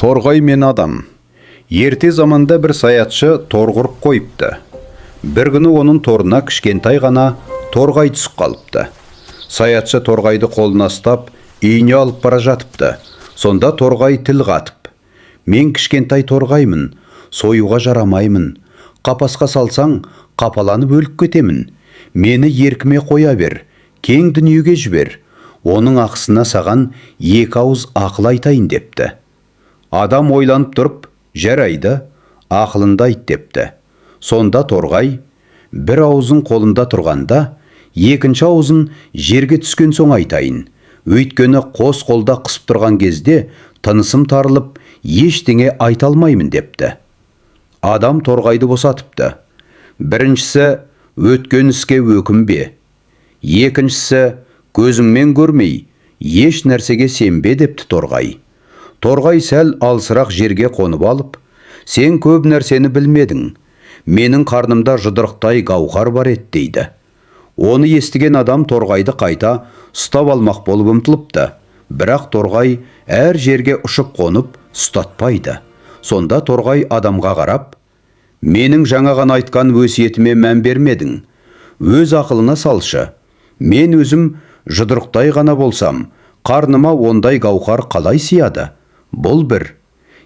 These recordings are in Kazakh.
Торғай мен адам. Ерте заманда бір саятшы тор құрып қойыпты. Бір күні оның торына кішкентай ғана торғай түсіп қалыпты. Саятшы торғайды қолына ұстап, үйіне алып бара жатыпты. Сонда торғай тіл қатып: "Мен кішкентай торғаймын, союға жарамаймын. Қапасқа салсаң, қапаланып өліп кетемін. Мені еркіме қоя бер, кең дүниеге жібер. Оның ақысына саған екі ауыз ақыл айтайын" депті. Адам ойланып тұрып: "Жарайды, ақылында айт" депті. Сонда торғай бір аузын қолында тұрғанда, екінші аузын жерге түскен соң айтайын. Өйткені қос қолда қысып тұрған кезде тынысым тарылып, ештеңе айта алмаймын депті. Адам торғайды босатыпты. Біріншісі: "Өткен іске өкінбе." Екіншісі: "Көзіңмен көрмей, еш нәрсеге сенбе" депті торғай. Торғай сәл алсырақ жерге қонып алып: "Сен көп нәрсені білмедің. Менің қарнымда жұдырықтай гауһар бар еді" дейді. Оны естіген адам торғайды қайта ұстап алмақ болып ұмтылыпты. Бірақ торғай әр жерге ұшып қонып ұстатпайды. Сонда торғай адамға қарап: "Менің жаңа ғана айтқан өсиетіме мән бермедің. Өз ақылына салшы. Мен өзім жұдырықтай ғана болсам, қарныма ондай гауһар қалай сияды? Бұл бір.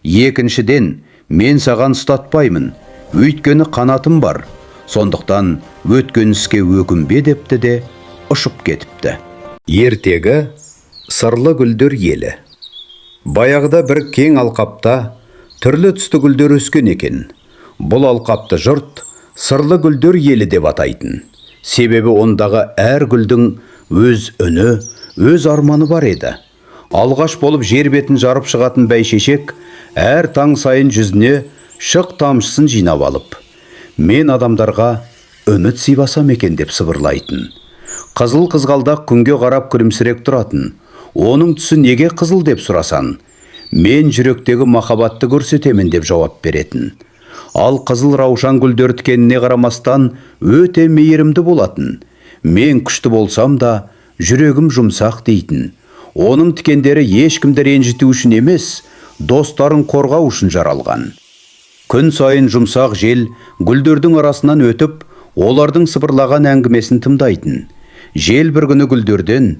Екіншіден, мен саған ұстатпаймын, өйткені қанатым бар. Сондықтан өткен іске өкінбе" депті де ұшып кетіпті. Ертегі сырлы гүлдер елі. Баяғыда бір кең алқапта түрлі түсті гүлдер өскен екен. Бұл алқапты жұрт сырлы гүлдер елі деп атайтын. Себебі ондағы әр гүлдің өз үні, өз арманы бар еді. Алғаш болып жер бетін жарып шығатын бәйшешек әр таң сайын жүзіне шық тамшысын жинап алып: "Мен адамдарға үміт сыйласам екен" деп сыбырлайтын. Қызыл қызғалдақ күнге қарап күлімсірек тұратын. Оның түсі неге қызыл деп сұрасан: "Мен жүректегі махаббатты көрсетемін" деп жауап беретін. Ал қызыл раушан гүлдер тікеніне қарамастан өте мейірімді болатын. "Мен күшті болсам да, жүрегім жұмсақ" дейтін. Оның тікендері ешкімді ренжіту үшін емес, достарын қорғау үшін жаралған. Күн сайын жұмсақ жел гүлдердің арасынан өтіп, олардың сыбырлаған әңгімесін тыңдайтын. Жел бір күні гүлдерден: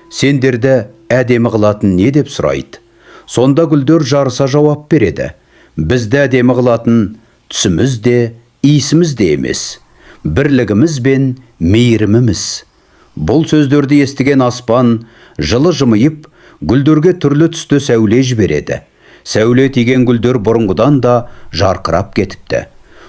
"Сендерді әдемі қылатын не?" деп сұрайды. Сонда гүлдер жарыса жауап береді: "Бізді әдемі қылатын түсіміз де, иісіміз де емес, бірлігіміз бен мейіріміміз." Бұл сөздерді естіген аспан жылы жымиып, гүлдерге түрлі түсті сәуле жібереді. Сәуле тиген гүлдер бұрынғыдан да жарқырап кетіпті.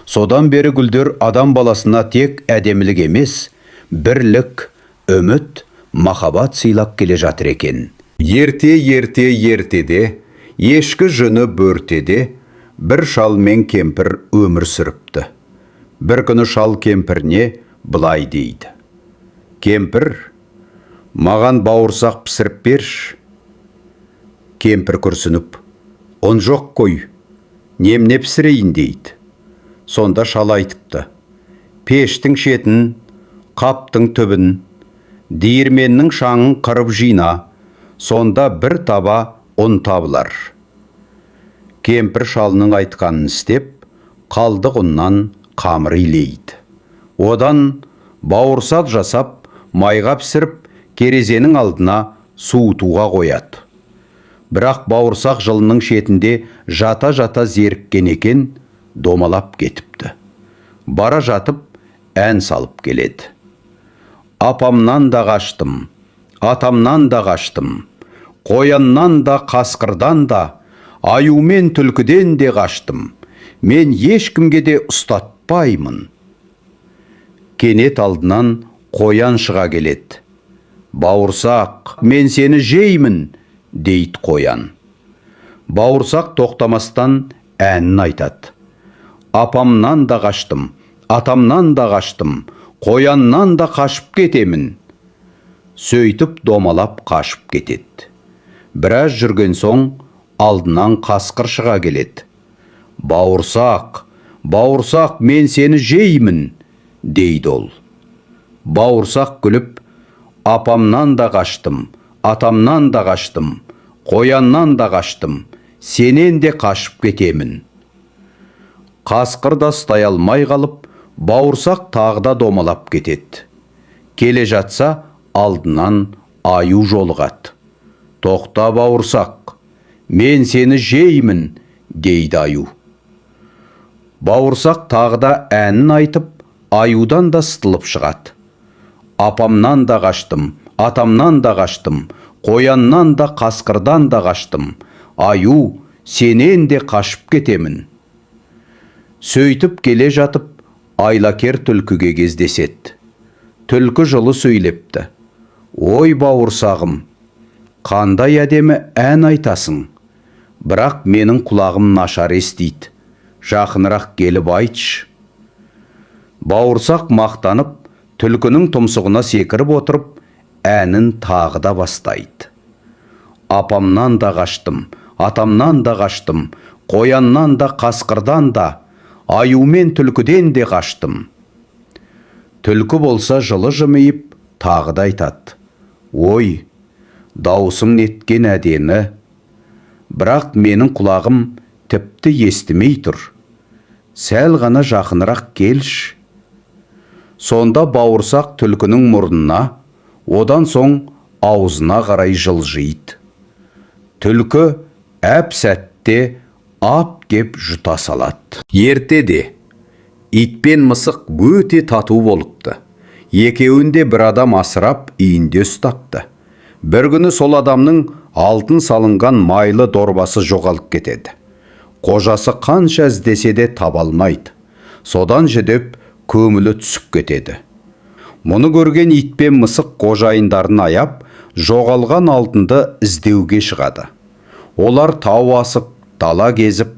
Содан бері гүлдер адам баласына тек әдемілік емес, бірлік, үміт, махаббат сыйлап келе жатыр екен. Ерте ертеде, ешкі жүні бөртеде, бір шал мен кемпір өмір сүріпті. Бір күні шал кемпіріне былай дейді: "Кемпір, маған бауырсақ пісіріп берші." Кемпір күрсініп: "Он жоқ қой, немне пісірейін" дейді. Сонда шал айтыпты: "Пештің шетін, қаптың түбін, диірменнің шаңын қырып жина, сонда бір таба ұн табылар." Кемпір шалының айтқанын істеп, қалдық ұннан қамыр илейді. Одан бауырсақ жасап, майға пісіріп, керезенің алдына суытуға қояды. Бірақ бауырсақ жылының шетінде жата-жата зеріккен екен, домалап кетіпті. Бара жатып ән салып келеді: "Апамнан да қаштым, атамнан да қаштым, қояннан да қасқырдан да, аю мен түлкіден де қаштым. Мен ешкімге де ұстатпаймын." Кенет алдынан қоян шыға келеді. "Бауырсақ, мен сені жеймін" дейді қоян. Бауырсақ тоқтамастан әнін айтады: "Апамнан да қаштым, атамнан да қаштым, қояннан да қашып кетемін." Сөйтіп домалап қашып кетеді. Біраз жүрген соң алдынан қасқыр шыға келеді. "Бауырсақ, бауырсақ, мен сені жеймін" дейді ол. Бауырсақ күліп: "Апамнан да қаштым, атамнан да қаштым, қояннан да қаштым, сенен де қашып кетемін. Қасқыр да ұстай алмай қалып, бауырсақ тағы да домалап кетеді. Келе жатса, алдынан аю жолығады. Тоқта бауырсақ, мен сені жеймін, дейді аю. Бауырсақ тағы да әнін айтып, аюдан да сытылып шығады. Апамнан да қаштым, атамнан да қаштым, қояннан да қасқырдан да қаштым. Аю, сенен де қашып кетемін. Сөйтіп келе жатып, айлакер түлкіге кездеседі. Түлкі жылы сөйлепті. Ой бауырсағым, қандай әдемі ән айтасың. Бірақ менің құлағым нашар естиді. Жақынырақ келіп айтшы. Бауырсақ мақтанып, түлкінің тұмсығына секіріп отырып, әнін тағы да бастайды. Апамнан да қаштым, атамнан да қаштым, қояннан да қасқырдан да, аю мен түлкіден де қаштым. Түлкі болса жылы жымиып, тағы да айтады. Ой, даусым неткен әдемі, бірақ менің құлағым тіпті естімей тұр. Сәл ғана жақынырақ келші. Сонда бауырсақ түлкінің мұрнына, одан соң аузына қарай жылжиды. Түлкі әп сәтте ап деп жұта салады. Ертеде ит пен мысық өте тату болыпты. Екеуінде бір адам асырап үйінде ұстапты. Бір күні сол адамның алтын салынған майлы дорбасы жоғалып кетеді. Қожасы қанша іздесе де таба алмайды. Содан жүдеп көңілі түсіп кетеді. Мұны көрген ит пен мысық қожайындарын аяп, жоғалған алтынды іздеуге шығады. Олар тау асып, дала кезіп,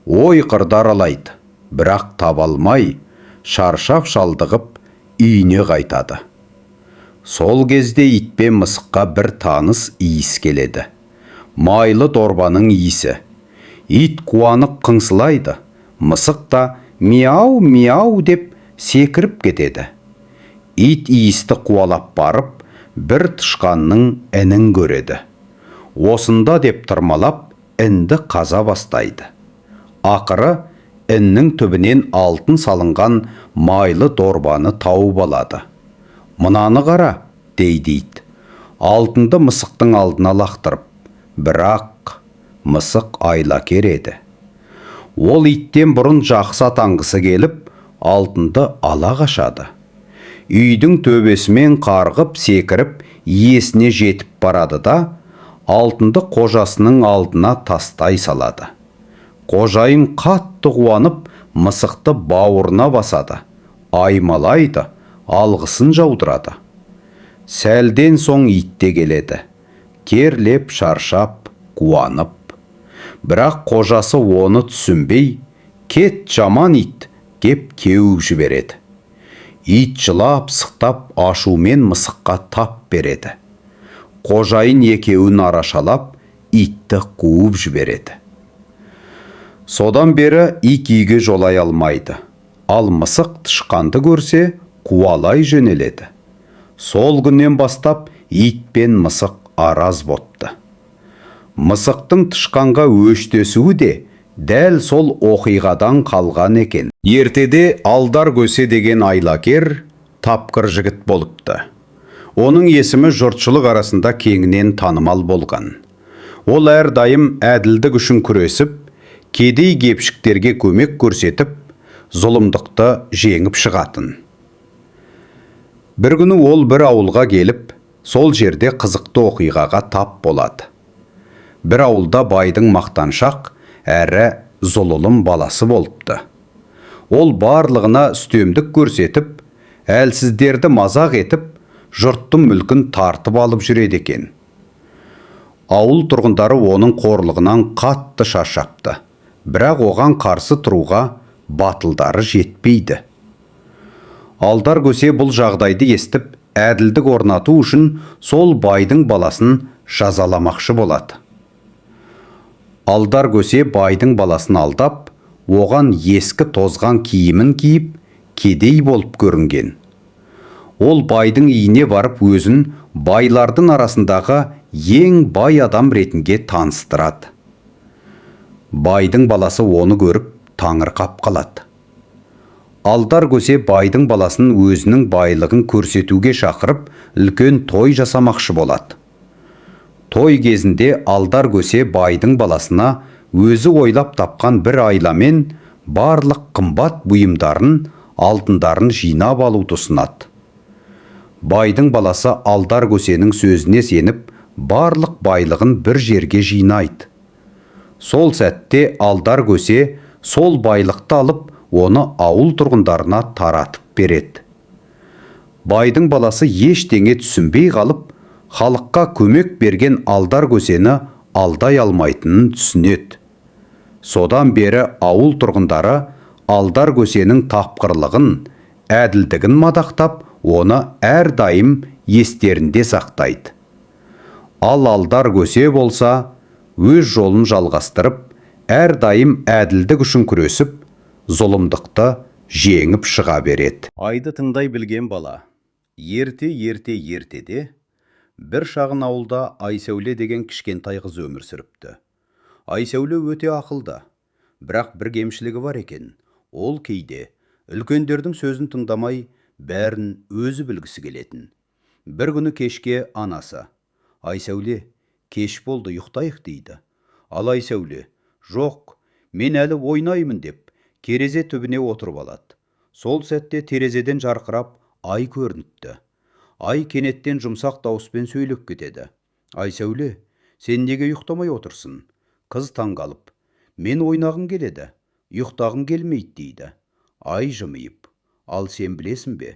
ой қырдар алайды. Бірақ таба алмай, шаршап шалдығып, үйіне қайтады. Сол кезде ит пен мысыққа бір таныс иіс келеді. Майлы дорбаның иісі. Ит қуанып қыңсылайды. Мысық та мяу мяу деп секіріп кетеді. Ит иісті қуалап барып, бір тышқанның інін көреді. Осында деп тырмалап, інді қаза бастайды. Ақыры, іннің түбінен алтын салынған майлы дорбаны тауып алады. Мынаны қара, дейді ит. Алтынды мысықтың алдына лақтырып, бірақ мысық айлакер еді. Ол иттен бұрын жақсы атанғысы келіп, алтынды ала қашады. Үйдің төбесімен қарғып, секіріп, иесіне жетіп барады да, алтынды қожасының алдына тастай салады. Қожайын қатты қуанып, мысықты бауырына басады, аймалайды, алғысын жаудырады. Сәлден соң ит те келеді, керлеп, шаршап, қуанып. Бірақ қожасы оны түсінбей, кет жаман ит, кеп кеуіп жібереді. Ит жылап, сықтап, ашумен мысыққа тап береді. Қожайын екеуін арашалап, итті қуып жібереді. Содан бері ит үйге жолай алмайды. Ал мысық тышқанды көрсе, қуалай жөнеледі. Сол күннен бастап ит пен мысық араз бопты. Мысықтың тышқанға өштесуі де дәл сол оқиғадан қалған екен. Ертеде Алдар Көсе деген айлакер тапқыр жігіт болыпты. Оның есімі жұртшылық арасында кеңінен танымал болған. Ол әрдайым әділдік үшін күресіп, кедей кепшіктерге көмек көрсетіп, зұлымдықты жеңіп шығатын. Бір күні ол бір ауылға келіп, сол жерде қызықты оқиғаға тап болады. Бір ауылда байдың мақтаншақ әрі зұлылым баласы болыпты. Ол барлығына үстемдік көрсетіп, әлсіздерді мазақ етіп, жұрттың мүлкін тартып алып жүреді екен. Ауыл тұрғындары оның қорлығынан қатты шаршапты. Бірақ оған қарсы тұруға батылдары жетпейді. Алдар Көсе бұл жағдайды естіп, әділдік орнату үшін сол байдың баласын жазаламақшы болады. Алдар Көсе байдың баласын алдап, оған ескі тозған киімін киіп, кедей болып көрінген. Ол байдың үйіне барып өзін байлардың арасындағы ең бай адам ретінде таныстырады. Байдың баласы оны көріп таңырқап қалады. Алдар көсе байдың баласын өзінің байлығын көрсетуге шақырып, үлкен той жасамақшы болады. Той кезінде алдар көсе байдың баласына өзі ойлап тапқан бір айламен барлық қымбат бұйымдарын, алтындарын жинап алуды ұсынады. Байдың баласы алдар көсенің сөзіне сеніп, барлық байлығын бір жерге жинайды. Сол сәтте алдар көсе сол байлықты алып, оны ауыл тұрғындарына таратып береді. Байдың баласы ештеңе түсінбей қалып, халыққа көмек берген алдар көсені алдай алмайтынын түсінеді. Содан бері ауыл тұрғындары алдар көсенің тапқырлығын, әділдігін мадақтап, оны әрдайым естерінде сақтайды. Ал алдар көсе болса, өз жолын жалғастырып, әрдайым әділдік үшін күресіп, зұлымдықты жеңіп шыға береді. Айды тыңдай білген бала, ертеде бір шағын ауылда Айсәуле деген кішкентай қыз өмір сүріпті. Айсәуле өте ақылды, бірақ бір кемшілігі бар екен. Ол кейде үлкендердің сөзін тыңдамай, бәрін өзі білгісі келетін. Бір күні кешке анасы: «Айсәуле, кеш болды, ұйықтайық» дейді. Ал Айсәуле: «Жоқ, мен әлі ойнаймын» деп терезе түбіне отырып алады. Сол сәтте терезеден жарқырап ай көрініпті. Ай кенеттен жұмсақ дауыспен сөйлеп кетеді: «Айсәуле, сен неге ұйықтамай отырсың?» Қыз таңғалып: «Мен ойнағым келеді, ұйықтағым келмейді» дейді. Ай жымиып: «Ал сен білесің бе,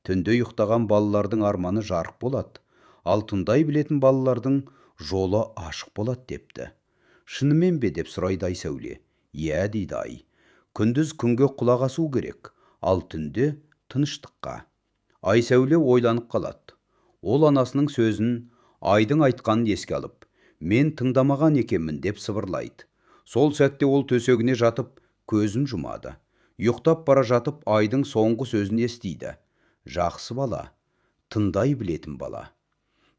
түнде ұйықтаған балалардың арманы жарық болады, ал тыңдай білетін балалардың жолы ашық болады» депті. «Шынымен бе?» деп сұрайды Айсәуле. «Иә» дейді Ай. «Күндіз күнге құлақ асу керек, ал түнде тыныштыққа». Айсәуле ойланып қалады. Ол анасының сөзін, Айдың айтқанын еске алып: «Мен тыңдамаған екенмін» деп сыбырлайды. Сол сәтте ол төсегіне жатып, көзін жұмады. Ұйықтап бара жатып, Айдың соңғы сөзін естиді: «Жақсы бала, тыңдай білетін бала».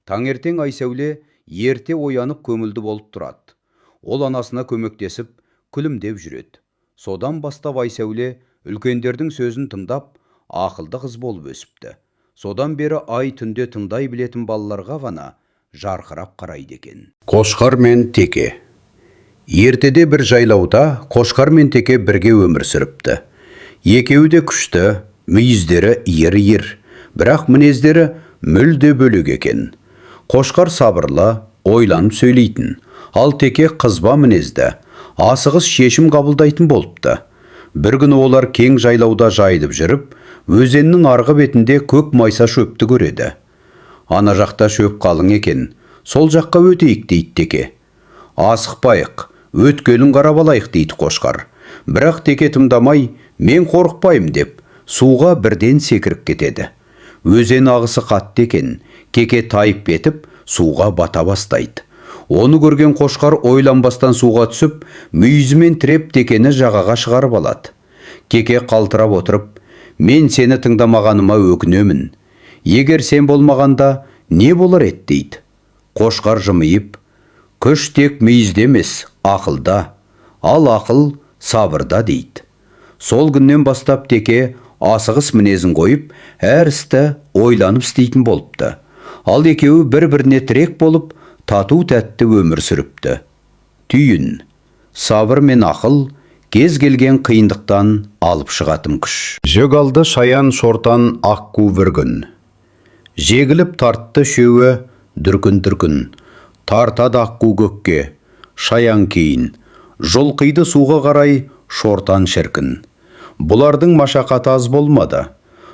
Таңертең Айсәуле ерте оянып көңілді болып тұрады. Ол анасына көмектесіп, күлімдеп жүреді. Содан бастап Айсәуле үлкендердің сөзін тыңдап, ақылды қыз болып өсіпті. Содан бері Ай түнде тыңдай білетін балаларға ғана жарқырап қарайды екен. Қошқар мен Теке. Ертеде бір жайлауда Қошқар мен Теке бірге өмір сүріпті. Екеуі де күшті, мүйіздері ир-ир, бірақ мінездері мүлде бөлек екен. Қошқар сабырлы, ойланып сөйлейтін, ал Теке қызба мінезді, асығыс шешім қабылдайтын болыпты. Бір күні олар кең жайлауда жайылып жүріп, өзеннің арғы бетінде көк майса шөпті көреді. «Ана жақта шөп қалың екен, сол жаққа өтейік» дейді Теке. «Асықпайық, өткелін қарап алайық» дейді Қошқар. Бірақ Теке тыңдамай: «Мен қорықпаймын» деп суға бірден секіріп кетеді. Өзен ағысы қатты екен, Теке тайып кетіп, суға бата бастайды. Оны көрген Қошқар ойланбастан суға түсіп, мүйізімен тіреп Текені жағаға шығарып алады. Теке қалтырап отырып: «Мен сені тыңдамағаныма өкінемін. Егер сен болмағанда не болар еді» дейді. Қошқар жымиып: «Күш тек мүйізде емес, ақылда, ал ақыл сабырда» дейді. Сол күннен бастап Теке асығыс мінезін қойып, әр істі ойланып істейтін болыпты. Ал екеуі бір-біріне тірек болып, тату тәтті өмір сүріпті. Түйін: сабыр мен ақыл кез келген қиындықтан алып шығатын күш. Жүк алды шаян шортан аққу бір күн. Жегіліп тартты шөуі дүркін-дүркін. Тартады аққу көкке, шаян кейін. Жұлқиды суға қарай шортан шіркін. Бұлардың машақаты аз болмады.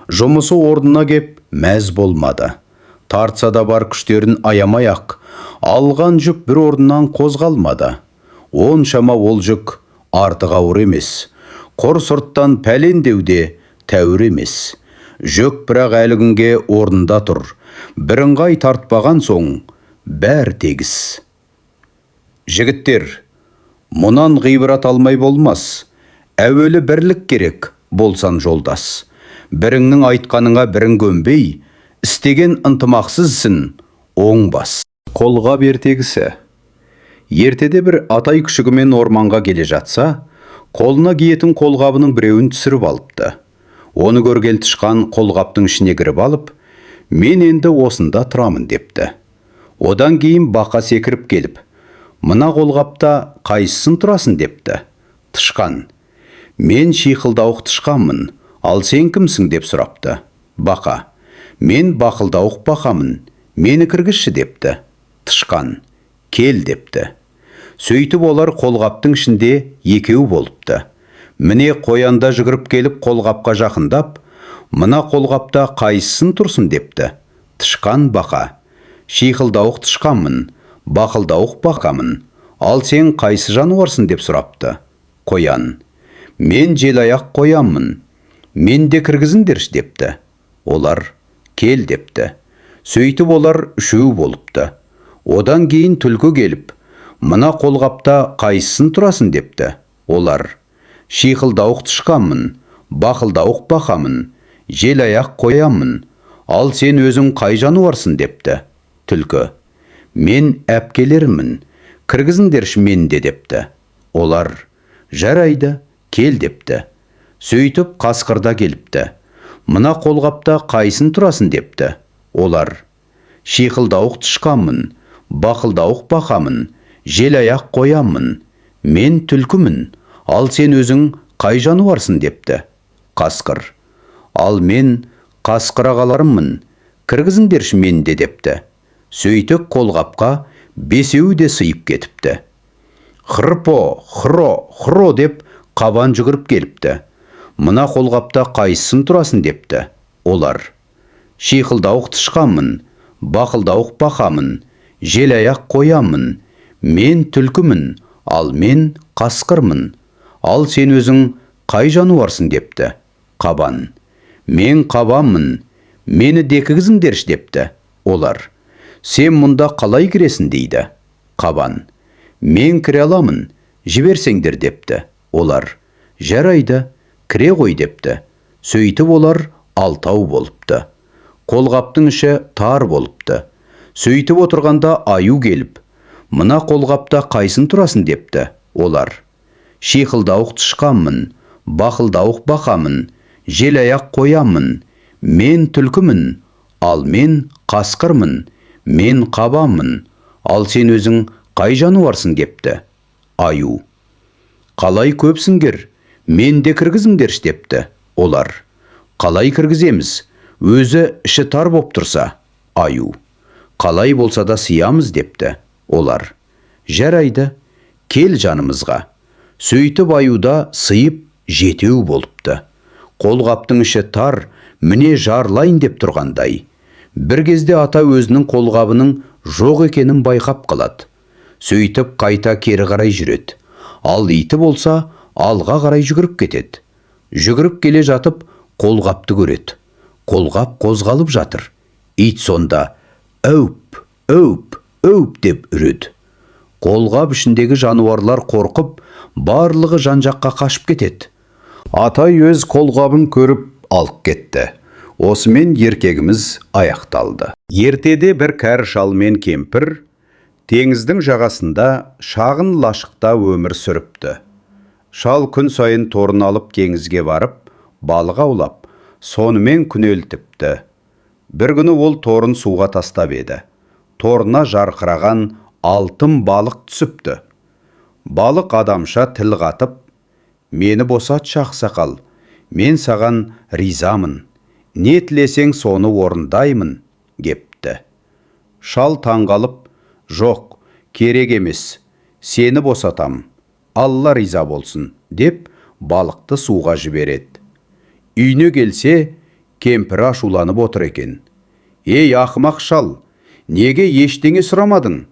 Жұмысы орнына кеп мәз болмады. Тартса да бар күштерін аямай-ақ, алған жүк бір орнынан қозғалмады. Оншама ол жүк артық ауыр емес. Құр сырттан пәлен деуде тәуір емес. Жүк бірақ әлі күнге орнында тұр. Бірыңғай тартпаған соң бәр тегіс. Жігіттер, мұнан ғибрат алмай болмас. Әуелі бірлік керек болсан жолдас. Біріңнің айтқаныңа бірің көнбей, істеген ынтымақсызсың оң бас. Қолға бер тегісі. Ертеде бір атай күшігімен орманға келе жатса, қолына киетін қолғабының біреуін түсіріп алыпты. Оны көрген тышқан қолғаптың ішіне кіріп алып, мен енді осында тұрамын депті. Одан кейін бақа секіріп келіп, мына қолғапта қайсысын тұрасың депті. Тышқан, мен шиқылдауық тышқанмын, ал сен кімсің деп сұрапты. Бақа, мен бақылдауық бақамын, мені кіргізші депті. Тышқан, кел депті. Сөйтіп олар қолғаптың ішінде екеу болыпты. Міне қоянда жүгіріп келіп қолғапқа жақындап, мына қолғапта қайсысын тұрсын депті. Тышқан бақа, шиқылдауық тышқанмын, бақылдауық бақамын, ал сен қайсы жануарсың деп сұрапты. Қоян, мен желаяқ қоянмын, мен де кіргізіңдерші депті. Олар кел депті. Сөйтіп олар үшеу болыпты. Одан кейін түлкі келіп, мына қолғапта қайсысын тұрасың депті. Олар шиқылдауық тышқанмын, бақылдауық бақамын, желаяқ қоянмын, ал сен өзің қай жануарсың депті. Түлкі, мен әпкелермін, кіргізіңдерші мен де депті. Олар жарайды, кел депті. Сөйтіп қасқырда келіпті. Мына қолғапта қайсын тұрасың депті. Олар шиқылдауық тышқанмын, бақылдауық бақамын, желаяқ қоянмын, мен түлкімін, ал сен өзің қай жануарсың депті. Қасқыр, ал мен қасқыр ағаларыммын, кіргізіңдерші мен де депті. Сөйтіп қолғапқа бесеуі де сыйып кетіпті. Хырпо, хыро, хыро деп қабан жүгіріп келіпті. Мына қолғапта қайсысын тұрасың депті. Олар шиқылдауық тышқанмын, бақылдауық бақамын, желаяқ қоянмын, мен түлкімін, ал мен қасқырмын, ал сен өзің қай жануарсың депті. Қабан, мен қабанмын, мені декігізіңдерші депті. Олар сен мұнда қалай кіресің дейді. Қабан, мен кіре аламын, жіберсеңдер депті. Олар жарайды, кіре ғой депті. Сөйтіп олар алтау болыпты. Қолғаптың іші тар болыпты. Сөйтіп отырғанда аю келіп, мына қолғапта қайсын тұрасың депті. Олар шиқылдауық тышқанмын, бақылдауық бақамын, желаяқ қоянмын, мен түлкімін, ал мен қасқырмын, мен қабанмын, ал сен өзің қай жануарсың депті. Аю, қалай көпсіңдер, мен де кіргізіңдерші депті. Олар қалай кіргіземіз, өзі іші тар боп тұрса. Аю, қалай болса да сиямыз депті. Олар жарайды, кел жанымызға. Сөйтіп аюда сыйып жетеу болыпты. Қолғаптың іші тар, міне жарлайын деп тұрғандай. Бір кезде ата өзінің қолғабының жоқ екенін байқап қалады. Сөйтіп қайта кері қарай жүреді. Ал иті болса алға қарай жүгіріп кетеді. Жүгіріп келе жатып қолғапты көреді. Қолғап қозғалып жатыр. Ит сонда әуп, әуп, әуп деп үреді. Қолғап ішіндегі жануарлар қорқып, барлығы жан-жаққа қашып кетеді. Атай өз қолғабын көріп алып кетті. Осымен еркегіміз аяқталды. Ертеде бір кәрі шал мен кемпір теңіздің жағасында шағын лашықта өмір сүріпті. Шал күн сайын торын алып теңізге барып, балық аулап, сонымен күнелтіпті. Бір күні ол торын суға тастап еді. Торына жарқыраған алтын балық түсіпті. Балық адамша тіл қатып, мені босатшы ақсақал, мен саған ризамын, не тілесең соны орындаймын, депті. Шал таңғалып, жоқ, керек емес, сені босатам, Алла риза болсын, деп балықты суға жібереді. Үйіне келсе, кемпір ашуланып отыр екен. Ей ақымақ шал, неге ештеңе сұрамадың?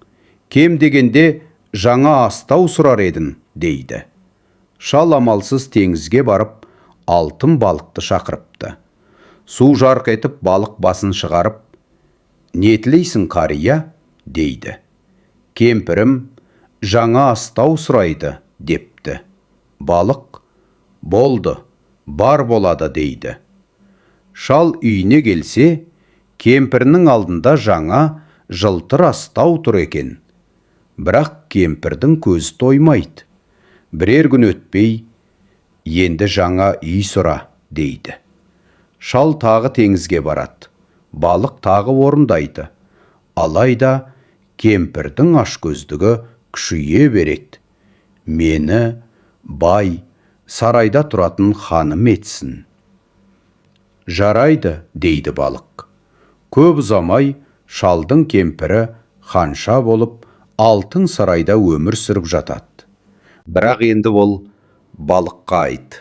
Кем дегенде жаңа астау сұрар едің, дейді. Шал амалсыз теңізге барып, алтын балықты шақырыпты. Су жарқ етіп, балық басын шығарып, не тілейсің қария, дейді. Кемпірім жаңа астау сұрайды, депті. Балық, болды, бар болады, дейді. Шал үйіне келсе, кемпірінің алдында жаңа жылтыр астау тұр екен. Бірақ кемпірдің көзі тоймайды. Бірер күн өтпей, енді жаңа үй сұра дейді. Шал тағы теңізге барады. Балық тағы орындайды. Алайда кемпірдің ашкөздігі күшейе береді. Мені бай, сарайда тұратын ханым етсін. Жарайды, дейді балық. Көп ұзамай шалдың кемпірі ханша болып, алтын сарайда өмір сүріп жатады. Бірақ енді ол балыққа айт.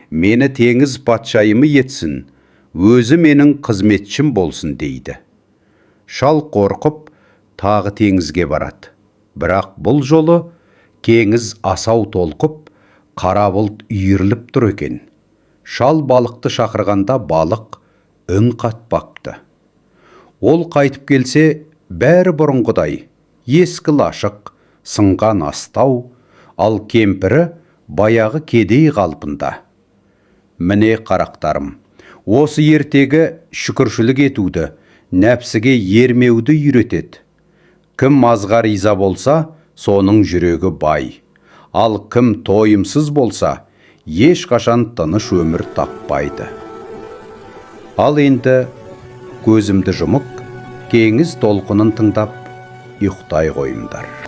Мені теңіз патшайымы етсін, өзі менің қызметшім болсын дейді. Шал қорқып, тағы теңізге барады. Бірақ бұл жолы теңіз асау толқып, қара бұлт үйіріліп тұр екен. Шал балықты шақырғанда балық үн қатпапты. Ол қайтып келсе, бәрі бұрынғыдай, ескі лашық, сынған астау, ал кемпірі баяғы кедей қалпында. Міне қарақтарым, осы ертегі шүкіршілік етуді, нәпсіге ермеуді үйретеді. Кім азға риза болса, соның жүрегі бай. Ал кім тойымсыз болса, ешқашан тыныш өмір таппайды. Ал енді көзімді жұмып, теңіз толқынын тыңдап, ұйықтай қойыңдар.